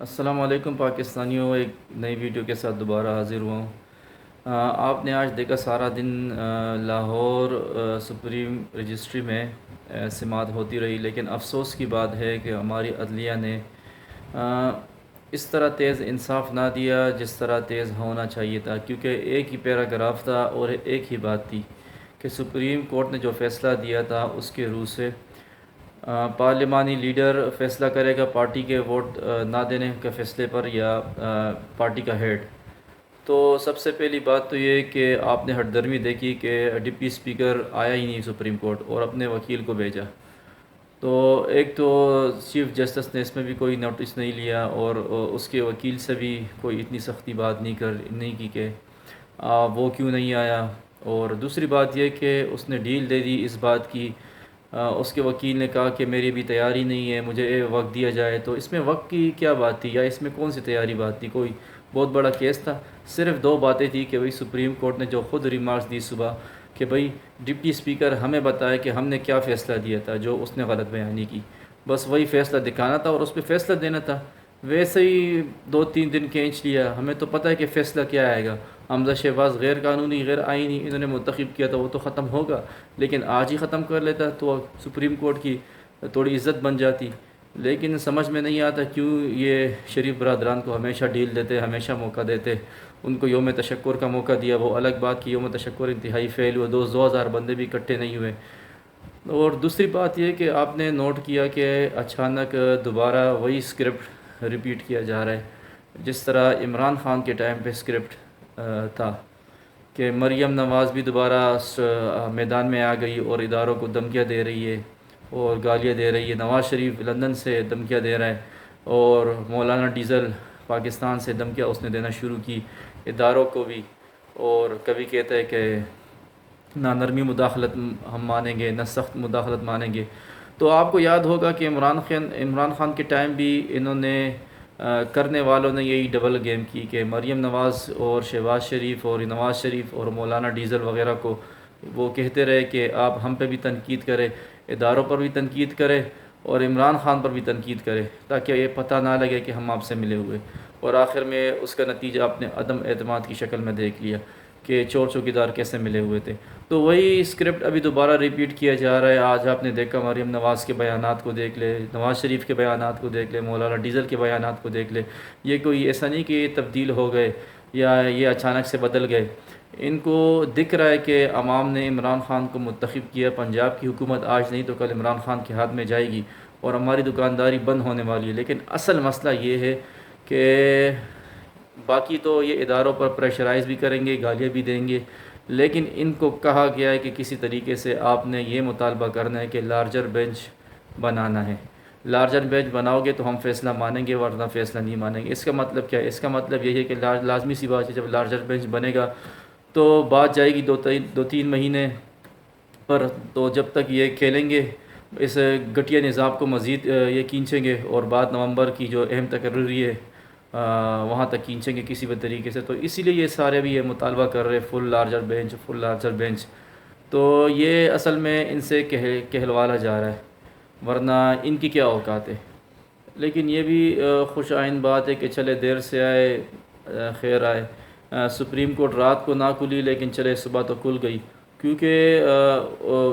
السلام علیکم پاکستانیوں، ایک نئی ویڈیو کے ساتھ دوبارہ حاضر ہوا ہوں۔ آپ نے آج دیکھا سارا دن لاہور سپریم رجسٹری میں سماعت ہوتی رہی، لیکن افسوس کی بات ہے کہ ہماری عدلیہ نے اس طرح تیز انصاف نہ دیا جس طرح تیز ہونا چاہیے تھا، کیونکہ ایک ہی پیراگراف تھا اور ایک ہی بات تھی کہ سپریم کورٹ نے جو فیصلہ دیا تھا اس کے روح سے پارلیمانی لیڈر فیصلہ کرے گا پارٹی کے ووٹ نہ دینے کے فیصلے پر یا پارٹی کا ہیڈ۔ تو سب سے پہلی بات تو یہ کہ آپ نے ہٹ درمی دیکھی کہ ڈپٹی اسپیکر آیا ہی نہیں سپریم کورٹ اور اپنے وکیل کو بھیجا۔ تو ایک تو چیف جسٹس نے اس میں بھی کوئی نوٹس نہیں لیا اور اس کے وکیل سے بھی کوئی اتنی سختی بات نہیں کی کہ وہ کیوں نہیں آیا۔ اور دوسری بات یہ کہ اس نے ڈیل دے دی اس بات کی، اس کے وکیل نے کہا کہ میری بھی تیاری نہیں ہے، مجھے وقت دیا جائے۔ تو اس میں وقت کی کیا بات تھی یا اس میں کون سی تیاری بات تھی؟ کوئی بہت بڑا کیس تھا؟ صرف دو باتیں تھی کہ بھئی سپریم کورٹ نے جو خود ریمارکس دی صبح کہ بھئی ڈپٹی اسپیکر ہمیں بتائے کہ ہم نے کیا فیصلہ دیا تھا جو اس نے غلط بیانی کی، بس وہی فیصلہ دکھانا تھا اور اس پہ فیصلہ دینا تھا۔ ویسے ہی 2-3 دن کھینچ لیا، ہمیں تو پتہ ہے کہ فیصلہ کیا آئے گا۔ حمزہ شہباز غیر قانونی غیر آئینی انہوں نے منتخب کیا تھا، وہ تو ختم ہوگا، لیکن آج ہی ختم کر لیتا تو سپریم کورٹ کی تھوڑی عزت بن جاتی۔ لیکن سمجھ میں نہیں آتا کیوں یہ شریف برادران کو ہمیشہ ڈیل دیتے، ہمیشہ موقع دیتے۔ ان کو یوم تشکر کا موقع دیا، وہ الگ بات کی، یوم تشکر انتہائی فیل ہوا، 2,000 بندے بھی اکٹھے نہیں ہوئے۔ اور دوسری بات یہ کہ آپ نے نوٹ کیا کہ اچانک دوبارہ وہی اسکرپٹ ریپیٹ کیا جا رہا ہے جس طرح عمران خان کے ٹائم پہ اسکرپٹ تھا کہ مریم نواز بھی دوبارہ میدان میں آ گئی اور اداروں کو دھمکیاں دے رہی ہے اور گالیاں دے رہی ہے۔ نواز شریف لندن سے دھمکیاں دے رہا ہے اور مولانا ڈیزل پاکستان سے دھمکیاں اس نے دینا شروع کی اداروں کو بھی، اور کبھی کہتا ہے کہ نہ نرمی مداخلت ہم مانیں گے نہ سخت مداخلت مانیں گے۔ تو آپ کو یاد ہوگا کہ عمران خان کے ٹائم بھی انہوں نے کرنے والوں نے یہی ڈبل گیم کی کہ مریم نواز اور شہباز شریف اور نواز شریف اور مولانا ڈیزل وغیرہ کو وہ کہتے رہے کہ آپ ہم پہ بھی تنقید کرے، اداروں پر بھی تنقید کرے اور عمران خان پر بھی تنقید کرے، تاکہ یہ پتہ نہ لگے کہ ہم آپ سے ملے ہوئے۔ اور آخر میں اس کا نتیجہ آپ نے عدم اعتماد کی شکل میں دیکھ لیا کہ چور چوکیدار کیسے ملے ہوئے تھے۔ تو وہی اسکرپٹ ابھی دوبارہ ریپیٹ کیا جا رہا ہے۔ آج آپ نے دیکھا مریم نواز کے بیانات کو دیکھ لے، نواز شریف کے بیانات کو دیکھ لے، مولانا ڈیزل کے بیانات کو دیکھ لے۔ یہ کوئی ایسا نہیں کہ یہ تبدیل ہو گئے یا یہ اچانک سے بدل گئے۔ ان کو دکھ رہا ہے کہ عوام نے عمران خان کو منتخب کیا، پنجاب کی حکومت آج نہیں تو کل عمران خان کے ہاتھ میں جائے گی اور ہماری دکانداری بند ہونے والی ہے۔ لیکن اصل مسئلہ یہ ہے کہ باقی تو یہ اداروں پر پریشرائز بھی کریں گے، گالیاں بھی دیں گے، لیکن ان کو کہا گیا ہے کہ کسی طریقے سے آپ نے یہ مطالبہ کرنا ہے کہ لارجر بینچ بنانا ہے۔ لارجر بینچ بناؤ گے تو ہم فیصلہ مانیں گے ورنہ فیصلہ نہیں مانیں گے۔ اس کا مطلب کیا ہے؟ اس کا مطلب یہ ہے کہ لازمی سی بات ہے جب لارجر بینچ بنے گا تو بات جائے گی 2-3 مہینے پر، تو جب تک یہ کھیلیں گے اس گھٹیا نظام کو مزید یہ کھینچیں گے اور بعد نومبر کی جو اہم تقرری ہے وہاں تک کھینچیں گے کسی بھی طریقے سے۔ تو اسی لیے یہ سارے بھی یہ مطالبہ کر رہے فل لارجر بینچ، فل لارجر بینچ۔ تو یہ اصل میں ان سے کہلوالا جا رہا ہے، ورنہ ان کی کیا اوقات ہے۔ لیکن یہ بھی خوش آئند بات ہے کہ چلے دیر سے آئے خیر آئے۔ سپریم کورٹ رات کو نہ کھلی لیکن چلے صبح تو کھل گئی، کیونکہ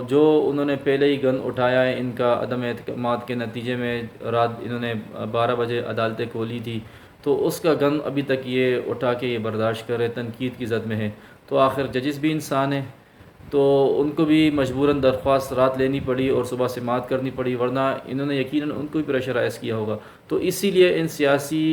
جو انہوں نے پہلے ہی گن اٹھایا ہے ان کا عدم اعتماد کے نتیجے میں، رات انہوں نے 12 بجے عدالتیں کھولی تھی، تو اس کا گن ابھی تک یہ اٹھا کے یہ برداشت کر رہے، تنقید کی زد میں ہے۔ تو آخر ججز بھی انسان ہیں، تو ان کو بھی مجبوراً درخواست رات لینی پڑی اور صبح سماعت کرنی پڑی، ورنہ انہوں نے یقیناً ان کو بھی پریشرائز کیا ہوگا۔ تو اسی لیے ان سیاسی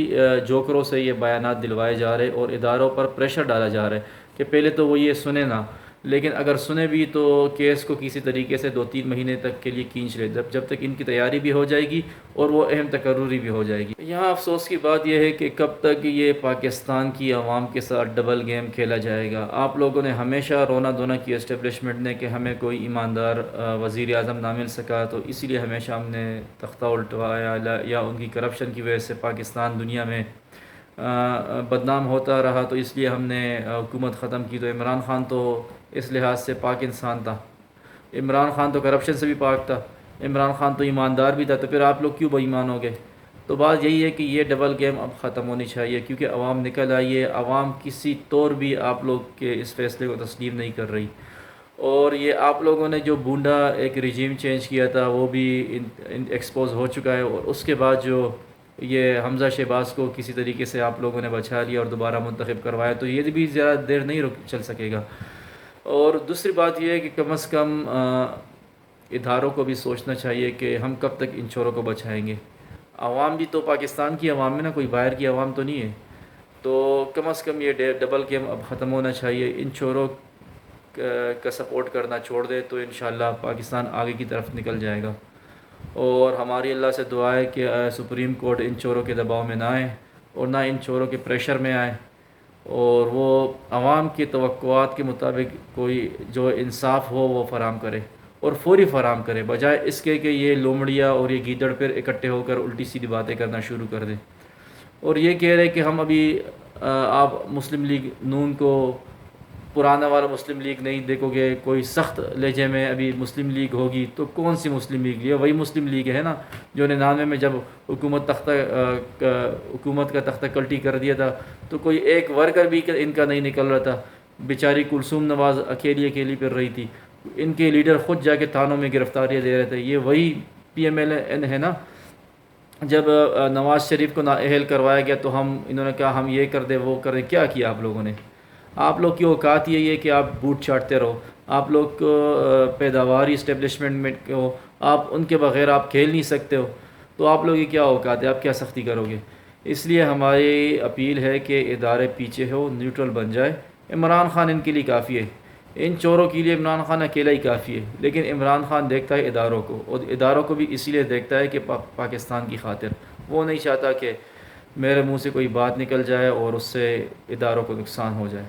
جوکروں سے یہ بیانات دلوائے جا رہے اور اداروں پر پریشر ڈالا جا رہا ہے کہ پہلے تو وہ یہ سنیں نہ، لیکن اگر سنے بھی تو کیس کو کسی طریقے سے 2-3 مہینے تک کے لیے کھینچ لے، جب تک ان کی تیاری بھی ہو جائے گی اور وہ اہم تقرری بھی ہو جائے گی۔ یہاں افسوس کی بات یہ ہے کہ کب تک یہ پاکستان کی عوام کے ساتھ ڈبل گیم کھیلا جائے گا۔ آپ لوگوں نے ہمیشہ رونا دھونا کی اسٹیبلشمنٹ نے کہ ہمیں کوئی ایماندار وزیر اعظم نہ مل سکا، تو اسی لیے ہمیشہ ہم نے تختہ الٹوایا یا ان کی کرپشن کی وجہ سے پاکستان دنیا میں بدنام ہوتا رہا، تو اس لیے ہم نے حکومت ختم کی۔ تو عمران خان تو اس لحاظ سے پاک انسان تھا، عمران خان تو کرپشن سے بھی پاک تھا، عمران خان تو ایماندار بھی تھا، تو پھر آپ لوگ کیوں بے ایمان ہو گئے؟ تو بات یہی ہے کہ یہ ڈبل گیم اب ختم ہونی چاہیے، کیونکہ عوام نکل آئی ہے، عوام کسی طور بھی آپ لوگ کے اس فیصلے کو تسلیم نہیں کر رہی، اور یہ آپ لوگوں نے جو بونڈا ایک رجیم چینج کیا تھا وہ بھی ایکسپوز ہو چکا ہے، اور اس کے بعد جو یہ حمزہ شہباز کو کسی طریقے سے آپ لوگوں نے بچا لیا اور دوبارہ منتخب کروایا، تو یہ بھی زیادہ دیر نہیں چل سکے گا۔ اور دوسری بات یہ ہے کہ کم از کم اداروں کو بھی سوچنا چاہیے کہ ہم کب تک ان چوروں کو بچائیں گے۔ عوام بھی تو پاکستان کی عوام میں نا، کوئی باہر کی عوام تو نہیں ہے، تو کم از کم یہ ڈبل گیم اب ختم ہونا چاہیے، ان چوروں کا سپورٹ کرنا چھوڑ دے تو انشاءاللہ پاکستان آگے کی طرف نکل جائے گا۔ اور ہماری اللہ سے دعا ہے کہ سپریم کورٹ ان چوروں کے دباؤ میں نہ آئے اور نہ ان چوروں کے پریشر میں آئے، اور وہ عوام کی توقعات کے مطابق کوئی جو انصاف ہو وہ فراہم کرے، اور فوری فراہم کرے، بجائے اس کے کہ یہ لومڑیا اور یہ گیدڑ پھر اکٹھے ہو کر الٹی سیدھی باتیں کرنا شروع کر دیں۔ اور یہ کہہ رہے کہ ہم ابھی آپ مسلم لیگ نون کو پرانا والا مسلم لیگ نہیں دیکھو گے، کوئی سخت لہجے میں ابھی مسلم لیگ ہوگی، تو کون سی مسلم لیگ؟ یہ وہی مسلم لیگ ہے نا جو 99 میں جب حکومت کا تختہ کلٹی کر دیا تھا، تو کوئی ایک ورکر بھی ان کا نہیں نکل رہا تھا، بیچاری کلثوم نواز اکیلی پھر رہی تھی، ان کے لیڈر خود جا کے تھانوں میں گرفتاریاں دے رہے تھے۔ یہ وہی پی ایم ایل این ہے نا، جب نواز شریف کو نااہل کروایا گیا تو انہوں نے کہا ہم یہ کر دیں وہ کر دیں۔ کیا کیا آپ لوگوں نے؟ آپ لوگ کی اوقات یہی ہے کہ آپ بوٹ چاٹتے رہو، آپ لوگ کو پیداواری اسٹیبلشمنٹ میں ہو، آپ ان کے بغیر آپ کھیل نہیں سکتے ہو، تو آپ لوگ کی کیا اوقات ہے؟ آپ کیا سختی کرو گے؟ اس لیے ہماری اپیل ہے کہ ادارے پیچھے ہو، نیوٹرل بن جائے۔ عمران خان ان کے لیے کافی ہے، ان چوروں کے لیے عمران خان اکیلا ہی کافی ہے، لیکن عمران خان دیکھتا ہے اداروں کو، اور اداروں کو بھی اسی لیے دیکھتا ہے کہ پاکستان کی خاطر وہ نہیں چاہتا کہ میرے منہ سے کوئی بات نکل جائے اور اس سے اداروں کو نقصان ہو جائے۔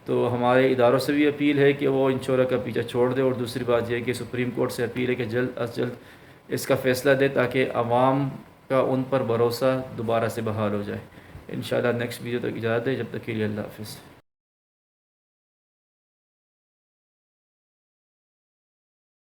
تو ہمارے اداروں سے بھی اپیل ہے کہ وہ ان چوروں کا پیچھا چھوڑ دے، اور دوسری بات یہ ہے کہ سپریم کورٹ سے اپیل ہے کہ جلد از جلد اس کا فیصلہ دے تاکہ عوام کا ان پر بھروسہ دوبارہ سے بحال ہو جائے۔ انشاءاللہ نیکسٹ ویڈیو تک اجازت ہے، جب تک کے لیے اللہ حافظ۔